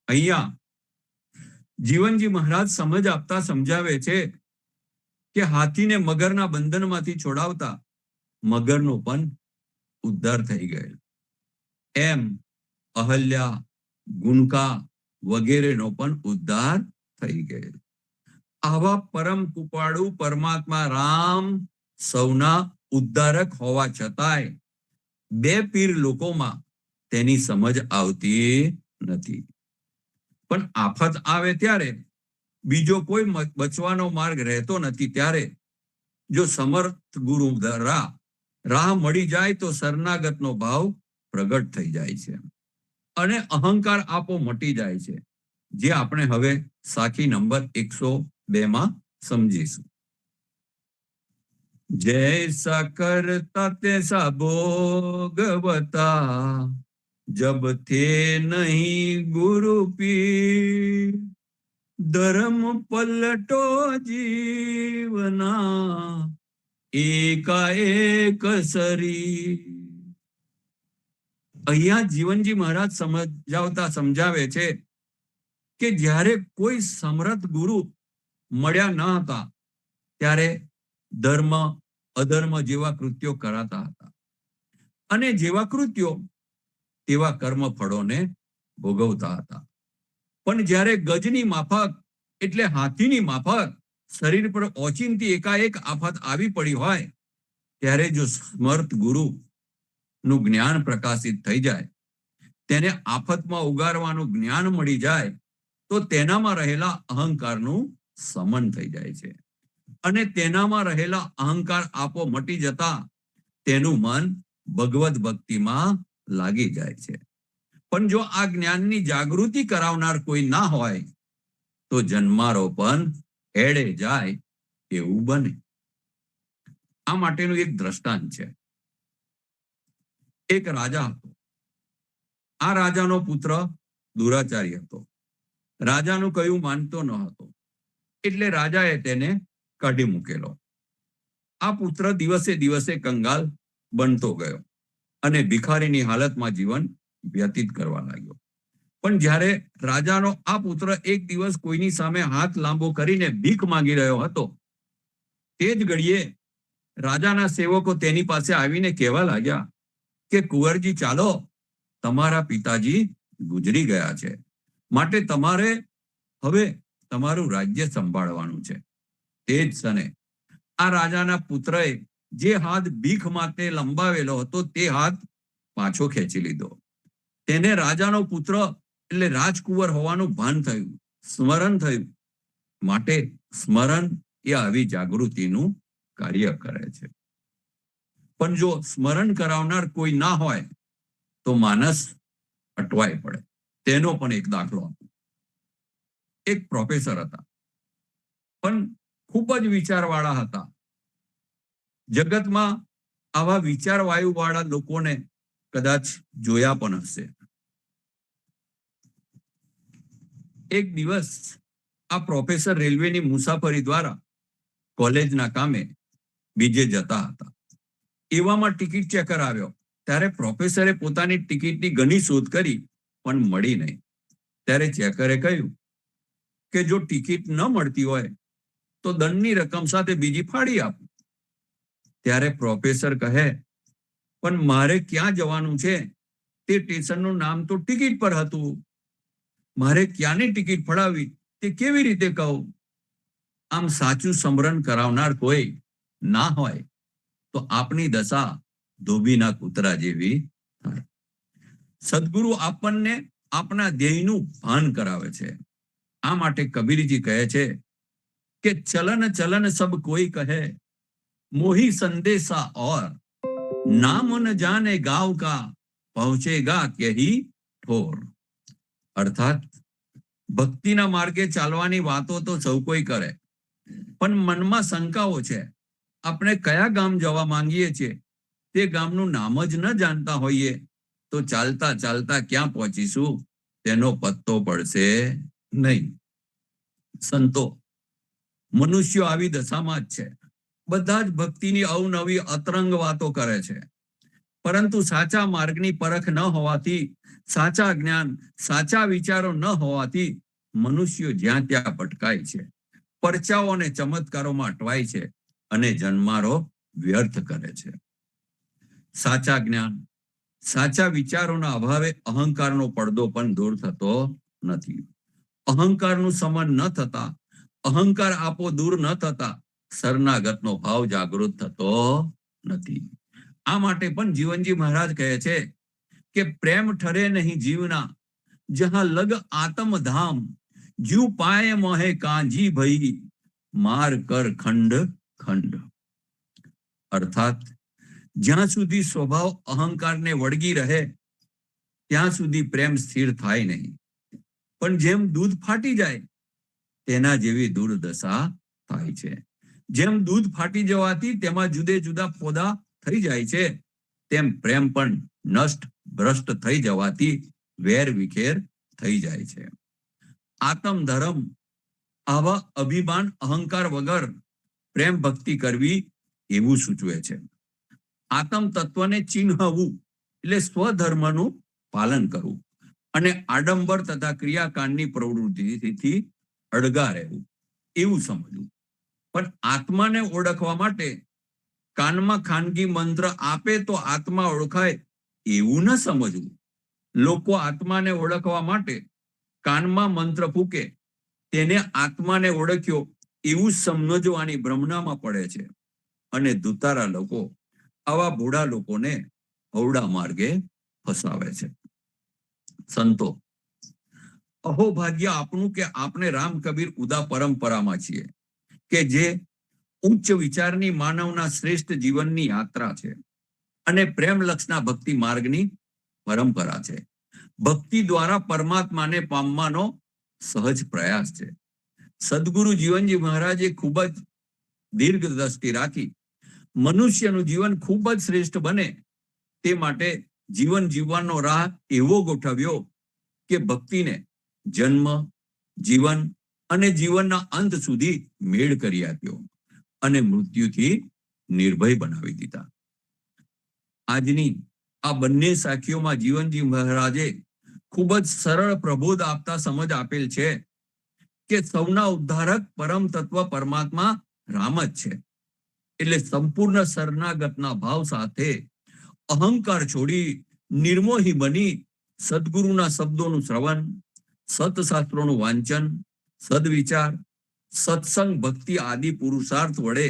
અહીંયા જીવનજી મહારાજ સમજ આપતા સમજાવે છે કે હાથીને મગરના બંધનમાંથી છોડાવતા મગરનો પણ ઉદ્ધાર થઈ ગયેલ. એમ અહલ્યા, ગુણકા વગેરેનો પણ ઉદ્ધાર થઈ ગયેલ. આવા પરમ કૃપાળુ પરમાત્મા રામ સૌના ઉદ્ધારક હોવા છતાંય બે પીર લોકોમાં તેની સમજ આવતી નથી. પણ આફત આવે ત્યારે, બીજો કોઈ બચવાનો માર્ગ રહેતો નથી ત્યારે જો સમર્થ ગુરુ રાહ મળી જાય તો શરણાગતનો ભાવ પ્રગટ થઈ જાય છે અને અહંકાર આપો મટી જાય છે, જે આપણે હવે સાખી નંબર 102 માં સમજીશું. જૈસા કરતા તૈસા ભોગવતા, જબ થે નહીં ગુરુ પીર, ધર્મ પલટો જીવના એકાએક શરીર. અહીંયા જીવનજી મહારાજ સમજાવે છે કે જ્યારે કોઈ સમર્થ ગુરુ મળ્યા ન હતા ત્યારે ધર્મ અધર્મ જેવા કૃત્યો કરાતા હતા અને જેવા કૃત્યો તેવા કર્મ ફળોને ભોગવતા હતા. પણ જ્યારે ગજની માફક એટલે હાથીની માફક શરીર પર ઓચિંતી એકાએક આફત આવી પડી હોય ત્યારે જો સમર્થ ગુરુ નું જ્ઞાન પ્રકાશિત થઈ જાય, તેને આફતમાં ઉગારવાનું જ્ઞાન મળી જાય તો તેનામાં રહેલા અહંકારનું શમન થઈ જાય છે અને તેનામાં રહેલા અહંકાર આપો મટી જતા તેનું મન ભગવત ભક્તિમાં લાગી જાય છે. પણ જો આ જ્ઞાનની જાગૃતિ કરાવનાર કોઈ ના હોય તો જન્મારો પણ એડે જાય એવું બને. આ માટેનું એક દ્રષ્ટાંત છે. એક રાજા હતો. આ રાજાનો પુત્ર દુરાચારી હતો. રાજાનું કયું માનતો ન હતો, એટલે રાજાએ તેને કાઢી મૂકેલો. આ પુત્ર દિવસે દિવસે કંગાલ બનતો ગયો અને ભિખારીની હાલતમાં જીવન વ્યતીત કરવા લાગ્યો. પણ જ્યારે રાજાનો આ પુત્ર એક દિવસ કોઈની સામે હાથ લાંબો કરીને ભીખ માંગી રહ્યો હતો, તે જ ઘડીએ રાજાના સેવકો તેની પાસે આવીને કહેવા લાગ્યા કે કુંવરજી ચાલો, તમારા પિતાજી ગુજરી ગયા છે, માટે તમારે હવે તમારું રાજ્ય સંભાળવાનું છે. તે જ ક્ષણે આ રાજાના પુત્રએ જે હાથ ભીખ માટે લંબાવેલો હતો તે હાથ પાછો ખેંચી લીધો. તેને રાજાનો પુત્ર એટલે રાજકુંવર હોવાનું ભાન થયું, સ્મરણ થયું. માટે સ્મરણ એ આવી જાગૃતિનું કાર્ય કરે છે. પણ જો સ્મરણ કરાવનાર કોઈ ના હોય તો માણસ અટવાઈ પડે. તેનો પણ એક દાખલો આપું. એક પ્રોફેસર હતા, પણ ખૂબ જ વિચારવાળા હતા. જગતમાં આવા વિચારવાયુ વાળા લોકોને કદાચ જોયા પણ હશે. એક દિવસ આ પ્રોફેસર રેલવેની મુસાફરી દ્વારા કોલેજના કામે બીજે જતા હતા. એવામાં ટિકિટ ચેકર આવ્યો. ત્યારે પ્રોફેસરે પોતાની ટિકિટની ઘણી શોધ કરી પણ મળી નહીં. ત્યારે ચેકરે કહ્યું કે જો ટિકિટ ન મળતી હોય તો દંડની રકમ સાથે બીજી ફાડી આપો. ત્યારે પ્રોફેસર કહે, પણ મારે ક્યાં જવાનું છે? તે સ્ટેશનનું નામ તો ટિકિટ પર હતું. મારે ક્યાંની ટિકિટ ફડાવી તે કેવી રીતે કહું? આમ સાચું સ્મરણ કરાવનાર કોઈ ના હોય તો આપની દશા ધોબીના કૂતરા જેવી થાય. સદગુરુ આપણને આપના ધ્યેયનું ભાન કરાવે છે. આ માટે કબીરજી કહે છે કે ચલન ચલન સબ કોઈ કહે, મોહી સંદેશા ઓર નામ ન જાને ગાંવ કા, પહોંચેગા ક્યહી ઠોર. અર્થાત ભક્તિના માર્ગે ચાલવાની વાતો તો સૌ કોઈ કરે, પણ મનમાં શંકાઓ છે. આપણે કયા ગામ જવા માંગીએ છીએ તે ગામનું નામ જ ન જાણતા હોઈએ તો ચાલતા ચાલતા ક્યાં પહોંચીશું તેનો પત્તો પડશે નહીં. સંતો, મનુષ્યો આવી દશામાં જ છે. બધા જ ભક્તિની અવનવી અતરંગ વાતો કરે છે, પરંતુ સાચા માર્ગની પરખ ન હોવાથી, સાચા જ્ઞાન, સાચા વિચારો ન હોવાથી મનુષ્યો જ્યાં ત્યાં ભટકાય છે, પરચાઓ અને ચમત્કારોમાં અટવાય છે અને જન્મારો વ્યર્થ કરે છે. સાચા જ્ઞાન, સાચા વિચારોના અભાવે અહંકારનો પડદો પણ દૂર થતો નથી. અહંકારનું સમન ન થતા, અહંકાર આપો દૂર ન થતા શરણાગતનો ભાવ જાગૃત થતો નથી. આ માટે પણ જીવનજી મહારાજ કહે છે કે પ્રેમ ઠરે નહીં જીવના, જહાં લગ આત્મ ધામ, જ્યું પાય મોહે કાંજી ભઈ, માર કર ખંડ ખંડ. અર્થાત જ્યાં સુધી સ્વભાવ અહંકારને વળગી રહે ત્યાં સુધી પ્રેમ સ્થિર થાય નહીં. પણ જેમ દૂધ ફાટી જાય તેના જેવી દુર્દશા થાય છે. જેમ દૂધ ફાટી જવાથી તેમાં જુદે જુદા પોદા થઈ જાય છે, તેમ પ્રેમ પણ નષ્ટ ભ્રષ્ટ થઈ જવાથી વેર વિખેર થઈ જાય છે. આત્મ ધર્મ આવા અભિમાન અહંકાર વગર પ્રેમ ભક્તિ કરવી એવું સૂચવે છે. આત્મ તત્વને ચિન્હવું એટલે સ્વધર્મનું પાલન કરવું અને આડંબર તથા ક્રિયાકાંડની પ્રવૃત્તિથી અળગા રહેવું એવું સમજવું. પણ આત્માને ઓળખવા માટે કાનમાં ખાનગી મંત્ર આપે તો આત્મા ઓળખાય એવું ન સમજવું. લોકો આત્માને ઓળખવા માટે કાનમાં મંત્ર ફૂકે તેને આત્માને ઓળખ્યો એવું સમજવાની ભ્રમણામાં પડે છે અને દુતારા લોકો આવા ભોળા લોકોને અવળા માર્ગે ફસાવે છે. સંતો, અહોભાગ્ય આપનું કે આપણે રામ કબીર ઉદા પરંપરામાં છીએ કે જે ઉચ્ચ વિચારની માનવના શ્રેષ્ઠ જીવનની યાત્રા છે અને પ્રેમ લક્ષના ભક્તિ માર્ગની પરંપરા છે. ભક્તિ દ્વારા પરમાત્માને પામવાનો સહજ પ્રયાસ છે. સદગુરુ જીવનજી મહારાજે ખૂબ જ દીર્ઘ દ્રષ્ટિ રાખી મનુષ્યનું જીવન ખૂબ જ શ્રેષ્ઠ બને તે માટે જીવન જીવવાનો રાહ એવો ગોઠવ્યો કે ભક્તિને જન્મ, જીવન અને જીવનના અંત સુધી મેળ કરી આપ્યો અને મૃત્યુથી નિર્ભય બનાવી દીધા. આજની આ બંને સાખીઓમાં જીવનજી મહારાજે ખૂબ જ સરળ પ્રબોધ આપતા સમજ આપેલ છે કે સૌના ઉદ્ધારક પરમ તત્વ પરમાત્મા રામ જ છે. એટલે સંપૂર્ણ શરણાગતના ભાવ સાથે અહંકાર છોડી નિર્મોહી બની સદગુરુના શબ્દોનું શ્રવણ, સતશાસ્ત્રોનું વાંચન, સદવિચાર, સત્સંગ, ભક્તિ આદિ પુરુષાર્થ વડે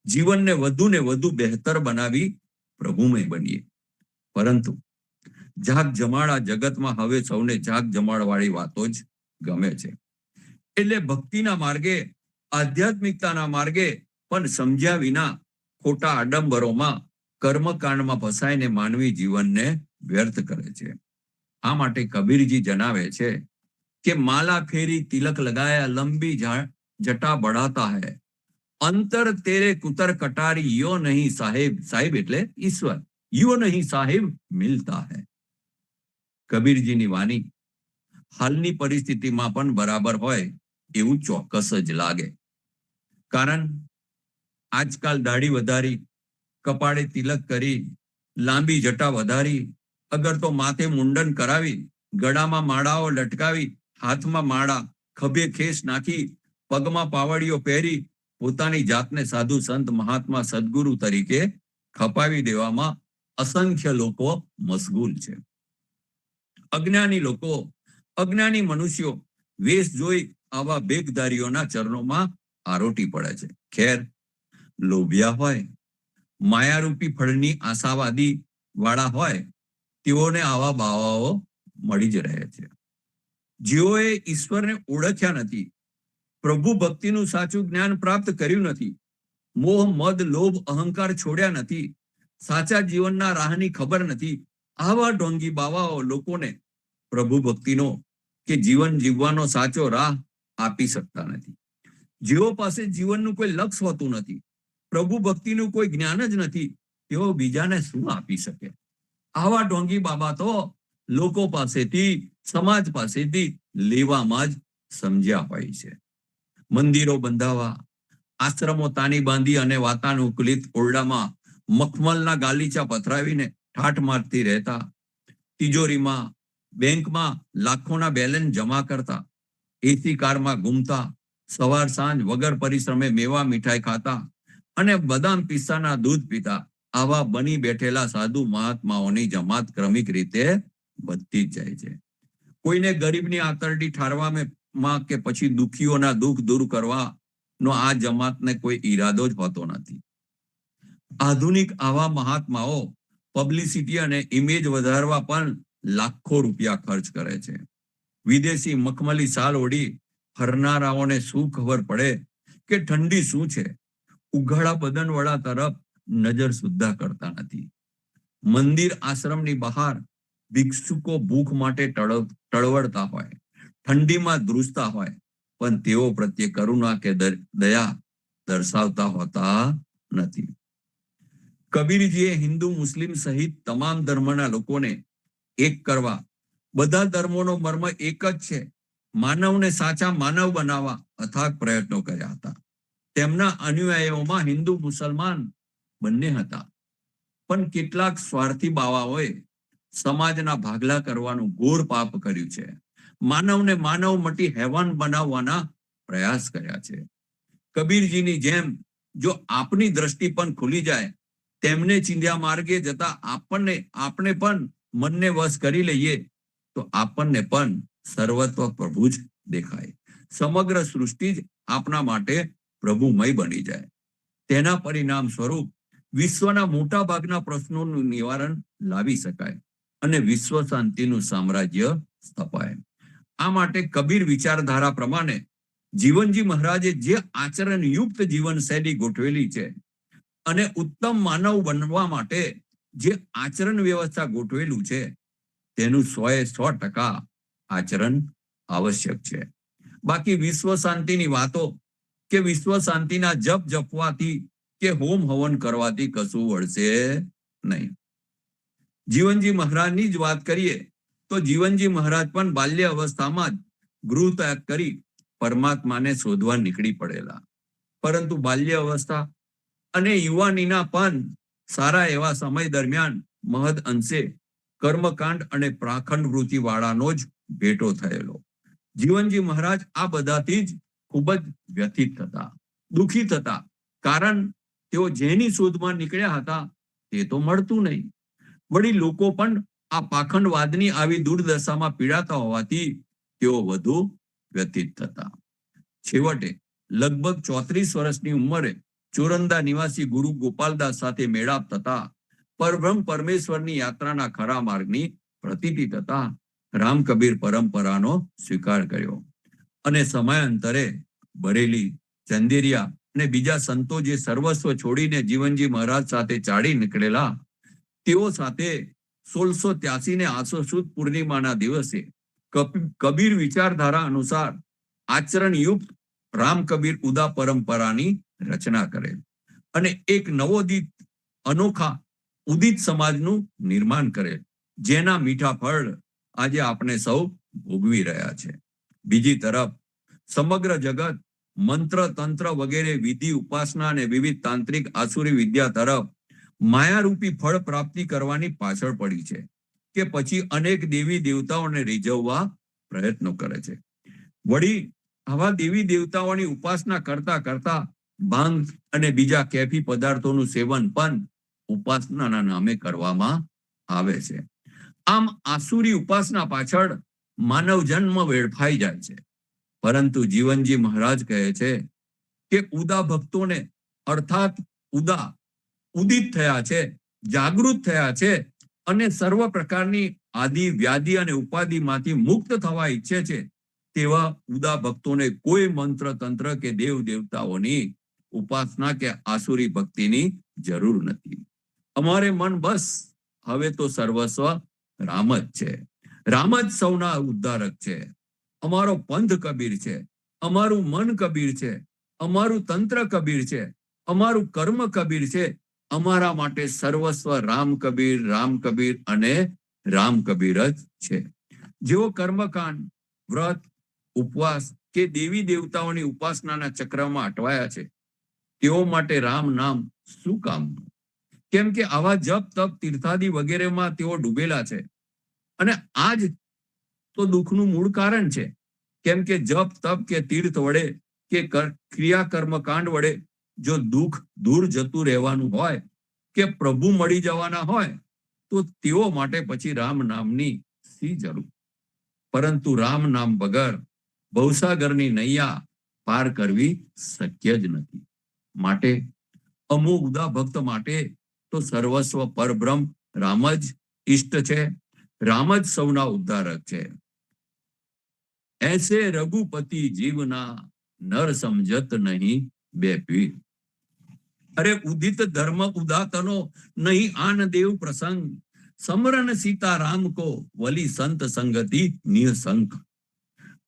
જીવનને વધુ ને વધુ બહેતર બનાવી પ્રભુમય બનીએ. પરંતુ જાગ જમાડા જગતમાં હવે સૌને જાગ જમાડવાળી વાતો જ ગમે છે. એટલે ભક્તિના માર્ગે, આધ્યાત્મિકતાના માર્ગે પણ સમજ્યા વિના ખોટા આડંબરોમાં, કર્મકાંડમાં ફસાઈને માનવી જીવનને વ્યર્થ કરે છે. આ માટે કબીરજી જણાવે છે કે માલા ફેરી તિલક લગાયા, લંબી જટા बढ़ाता है, અંતર તેરે કુતર કટારી, યો નહીં સાહેબ, સાહેબ એટલે ઈશ્વર, યો નહીં સાહેબ મિલતા હૈ. કબીરજીની વાણી હાલની પરિસ્થિતિમાં પણ બરાબર હોય એવું ચોક્કસ જ લાગે. કારણ આજકાલ દાઢી વધારી, કપાળે તિલક કરી, લાંબી જટા વધારી, અગર તો માથે મુંડન કરાવી, ગળામાં માળાઓ લટકાવી, હાથમાં માળા, ખભે ખેસ નાખી, પગમાં પાવડીઓ પહેરી પોતાની જાતને સાધુ સંત મહાત્મા સદગુરુ તરીકે ખપાવી દેવામાં અસંખ્ય લોકો મશગુલ છે. અજ્ઞાની લોકો, અજ્ઞાની મનુષ્યો વેશ જોઈ આવા બેગધારીઓના ચરણોમાં આરોટી પડે છે. ખેર, લોભિયા હોય, માયારૂપી ફળની આશાવાદી વાળા હોય, તેઓને આવા બાવાઓ મળી જ રહે છે. જેઓએ ઈશ્વરને ઓળખ્યા નથી, પ્રભુ ભક્તિનું સાચું જ્ઞાન પ્રાપ્ત કર્યું નથી, મોહ, મદ, લોભ, અહંકાર છોડ્યા નથી, સાચા જીવનના રાહની ખબર નથી, આવા ઢોંગી બાવાઓ લોકોને પ્રભુ ભક્તિનો કે જીવન જીવવાનો સાચો રાહ આપી શકતા નથી. જેઓ પાસે જીવનનું કોઈ લક્ષ્ય હોતું નથી, પ્રભુ ભક્તિનું કોઈ જ્ઞાન જ નથી, તેઓ બીજાને શું આપી શકે? આવા ઢોંગી બાબા તો લોકો પાસેથી, સમાજ પાસેથી લેવામાં જ સમજ્યા હોય છે. મંદિરો બંધાવા, આશ્રમો તાની બાંધી અને વાતાનુકૂલિત ઓરડામાં મખમલના ગાલીચા પથરાવીને ઠાઠ મારતી રહેતા, તિજોરીમાં, બેંકમાં લાખોના બેલેન્સ જમા કરતા, એસી કારમાં ઘૂમતા, સવાર સાંજ વગર પરિશ્રમે મેવા મીઠાઈ ખાતા અને બદામ પિસ્તાના દૂધ પીતા, આવા બની બેઠેલા સાધુ મહાત્માઓની જમાત ક્રમિક રીતે વધતી જ જાય છે. કોઈને ગરીબની આંતરડી ઠારવામાં કે પછી દુખીઓના દુઃખ દૂર કરવાનો આ જમાતને કોઈ ઈરાદો જ હોતો નથી. આધુનિક આવા મહાત્માઓ પબ્લિસિટી અને ઇમેજ વધારવા પણ લાખો રૂપિયા ખર્ચ કરે છે. વિદેશી મખમલી શાલ ઓઢી ફરનારાઓને શું ખબર પડે કે ઠંડી શું છે? ઉઘાડા બદનવાળા તરફ નજર સુદ્ધા કરતા નથી. મંદિર આશ્રમની બહાર ભિક્ષુકો ભૂખ માટે ટળવળતા હોય, ઠંડીમાં ધ્રુજતા હોય, પણ તેઓ પ્રત્યે કરુણા કે દયા દર્શાવતા હોતા નથી. કબીરજીએ હિન્દુ, મુસ્લિમ સહિત તમામ ધર્મના લોકોને એક કરવા, બધા ધર્મોનો મર્મ એક જ છે, માનવને સાચા માનવ બનાવવા અથાગ પ્રયત્નો કર્યા હતા. તેમના અનુયાયીઓમાં હિન્દુ, મુસલમાન બંને હતા. પણ કેટલાક સ્વાર્થી બાવાઓએ સમાજના ભાગલા કરવાનું ઘોર પાપ કર્યું છે. માનવને માનવ મટી હેવાન બનાવવાના પ્રયાસ કર્યા છે. કબીરજીની જેમ જો આપની દ્રષ્ટિ પણ ખુલી જાય, તેમને ચીંધ્યા માર્ગે જતા આપણે પણ મનને વશ કરી લઈએ, તો આપણને પણ સર્વત્વ પ્રભુ જ દેખાય. સમગ્ર સૃષ્ટિ જ આપણા માટે પ્રભુમય બની જાય. તેના પરિણામ સ્વરૂપ વિશ્વના મોટા ભાગના પ્રશ્નોનું નિવારણ લાવી શકાય અને વિશ્વ શાંતિનું સામ્રાજ્ય સ્થપાય. આ માટે કબીર વિચારધારા પ્રમાણે જીવનજી મહારાજે જે આચરણયુક્ત જીવનશૈલી ગોઠવેલી છે અને ઉત્તમ માનવ બનવા માટે જે આચરણ વ્યવસ્થા ગોઠવેલું છે, તેનું 100% આચરણ આવશ્યક છે. બાકી વિશ્વ શાંતિની વાતો કે વિશ્વ શાંતિના જપ જપવાથી કે હોમ હવન કરવાથી કશું વળશે નહીં. જીવનજી મહારાજની જ વાત કરીએ તો જીવનજી મહારાજ પણ બાલ્ય અવસ્થામાં જ ગૃહ ત્યાગ કરી પરમાત્માને શોધવા નીકળી પડેલા. પરંતુ બાલ્ય અવસ્થા અને યુવાનીના પણ સારા એવા સમય દરમિયાન મહદ અંશે કર્મકાંડ અને પ્રાખંડ વૃત્તિ વાળાનો જ ભેટો થયેલો. જીવનજી મહારાજ આ બધાથી જ ખૂબ જ વ્યથિત થતા, દુઃખી થતા. કારણ તેઓ જેની શોધમાં નીકળ્યા હતા તે તો મળતું નહીં. વળી લોકો પણ આ પાખંડવાદની આવી દુર્દશામાં પીડાતા હોવાથી તેઓ વધુ વ્યથિત થતા. છેવટે લગભગ 34 વર્ષની ઉંમરે ચોરંદા નિવાસી ગુરુ ગોપાલદાસ સાથે મેળાપ થતા પરબ્રહ્મ પરમેશ્વરની યાત્રાના ખરા માર્ગની પ્રતીતિ થતા રામ કબીર પરંપરાનો સ્વીકાર કર્યો અને સમયાંતરે બરેલી, ચંદેરિયા અને બીજા સંતો જે સર્વસ્વ છોડીને જીવનજી મહારાજ સાથે ચાલી નીકળેલા તેઓ સાથે 1683 ને આસો સુદ પૂર્ણિમાના દિવસે કબીર વિચારધારા અનુસાર આચરણયુક્ત રામ કબીર ઉદા પરંપરાની રચના કરેલ અને એક નવોદિત અનોખા ઉદિત સમાજનું નિર્માણ કરેલ, જેના મીઠા ફળ આજે આપણે સૌ ભોગવી રહ્યા છે. બીજી તરફ સમગ્ર જગત મંત્ર તંત્ર વગેરે વિધિ ઉપાસના અને વિવિધ તાંત્રિક આસુરી વિદ્યા તરફ માયારૂપી ફળ પ્રાપ્તિ કરવાની પાછળ પડી છે કે પછી અનેક દેવી દેવતાઓને રીઝવવા પ્રયત્નો કરે છે. વળી આવા દેવી દેવતાઓની ઉપાસના કરતા કરતા ભાંગ અને બીજા કેફી પદાર્થોનું સેવન પણ ઉપાસનાના નામે કરવામાં આવે છે. આમ આસુરી ઉપાસના પાછળ માનવ જન્મ વેડફાઈ જાય છે. પરંતુ જીવનજી મહારાજ કહે છે કે ઉદા ભક્તોને અર્થાત ઉદિત થયા છે, જાગૃત થયા છે અને સર્વ પ્રકારની આદિ વ્યાધિ અને ઉપાધિમાંથી મુક્ત થવા ઈચ્છે છે તેવા ઉદા ભક્તોને કોઈ મંત્ર તંત્ર કે દેવ દેવતાઓની ઉપાસના કે આસુરી ભક્તિની જરૂર નથી. અમારે મન બસ હવે તો સર્વસ્વ રામ જ છે. રામ જ સૌના ઉદ્ધારક છે. અમારો પંથ કબીર છે, અમારું મન કબીર છે, અમારું તંત્ર કબીર છે, અમારું કર્મ કબીર છે. અમારા માટે સર્વસ્વ રામ કબીર અને રામ કબીર જ છે. જેઓ કર્મકાંડ, વ્રત, ઉપવાસ કે દેવી દેવતાઓની ઉપાસનાના ચક્રમાં અટવાયા છે તેઓ માટે રામ નામ શું કામનું? કેમ કે આવા જપ તપ તીર્થાદિ વગેરેમાં તેઓ ડૂબેલા છે અને આ જ તો દુઃખનું મૂળ કારણ છે. કેમ કે જપ તપ કે તીર્થ વડે કે ક્રિયા કર્મકાંડ વડે જો દુઃખ દૂર જતું રહેવાનું હોય કે પ્રભુ મળી જવાના હોય તો તેઓ માટે પછી રામ નામની શી જરૂર? પરંતુ રામ નામ વગર ભવસાગરની નૈયા પાર કરવી શક્ય જ નથી. માટે અમુક ઉદા ભક્ત માટે તો સર્વસ્વ પરબ્રહ્મ રામ જ ઈષ્ટ છે, રામ જ સૌના ઉદ્ધારક છે. ऐसे रघुपति जीवना नर समझत नहीं बे पीर. अरे उदित धर्म उदातनो नहीं आन देव प्रसंग, समरण सीता राम को वली संत संगति निसंक.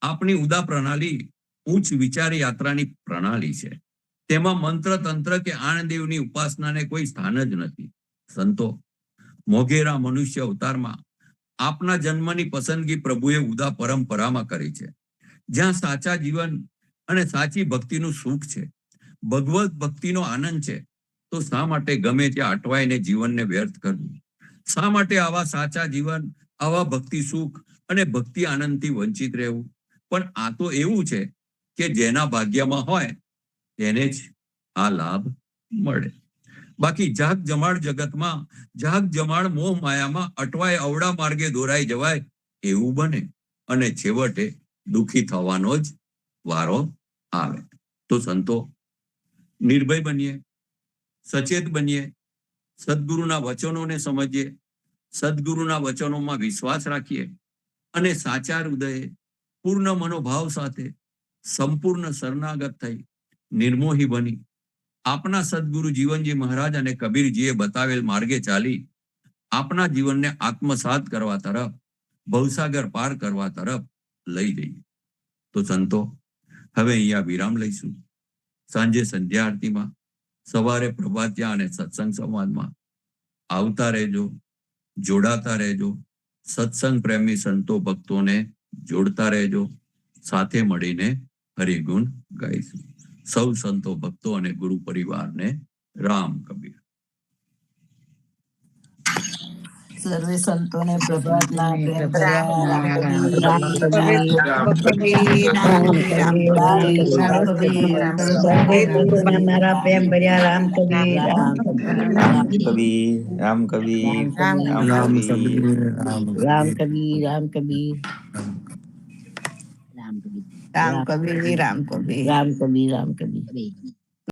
આપણી ઉદા પ્રણાલી ઉચ્ચ વિચાર યાત્રાની પ્રણાલી છે. તેમાં મંત્ર તંત્ર કે આણદેવની ઉપાસનાને કોઈ સ્થાન જ નથી. સંતો મોઘેરા મનુષ્ય અવતારમાં આપના જન્મની પસંદગી પ્રભુએ ઉદા પરંપરામાં કરી છે, જ્યાં સાચા જીવન અને સાચી ભક્તિનું સુખ છે, ભગવત ભક્તિનો આનંદ છે. તો શા માટે ગમે ત્યાં અટવાઈને જીવનને વ્યર્થ કરવું? શા માટે આવા સાચા જીવન, આવા ભક્તિ સુખ અને ભક્તિ આનંદથી વંચિત રહેવું? પણ આ તો એવું છે કે જેના ભાગ્યમાં હોય તેને જ આ લાભ મળે. બાકી જાગ જમાડ જગતમાં, જાગ જમાડ મોહ માયામાં અટવાય અવળા માર્ગે દોરાઈ જવાય એવું બને અને છેવટે દુઃખી થવાનો જ વારો આવે. તો સંતો નિર્ભય બનીએ, સચેત બનીએ, સદગુરુના વચનોને સમજીએ, સદગુરુના વચનોમાં વિશ્વાસ રાખીએ અને સાચા હૃદયે પૂર્ણ મનોભાવ સાથે સંપૂર્ણ શરણાગત થઈ નિર્મોહી બની આપના સદગુરુ જીવનજી મહારાજ અને કબીરજીએ બતાવેલ માર્ગે ચાલી આપના જીવનને આત્મસાત કરવા તરફ ભવસાગર પાર કરવા તરફ લઈ જઈએ. તો સંતો, હવે અહીંયા વિરામ લઈશું. સાંજે સંધ્યા આરતીમાં, સવારે પ્રભાતિયા અને સત્સંગ સંવાદમાં આવતા રહેજો, જોડાતા રહેજો. સત્સંગ પ્રેમી સંતો ભક્તોને જોડતા રહેજો. સાથે મળીને હરિગુણ ગાઈશું. સૌ સંતો ભક્તો અને ગુરુ પરિવારને રામ કબીર. સર્વે સંતોને પ્રભાતના પ્રેમ ભર્યા રામ કબીર, રામ રામ કબીર, રામ કબીર, સર્વે સંતોને મારા પ્રેમ ભર્યા રામ કબીર, રામ કબીર, રામ કબીર, રામ રામ કબીર, કબીર, રામ કબીર, રામ કબીર, રામ કબીર, રામ કબીર, રામ કબીર, રામ કબીર, રામ કબીર.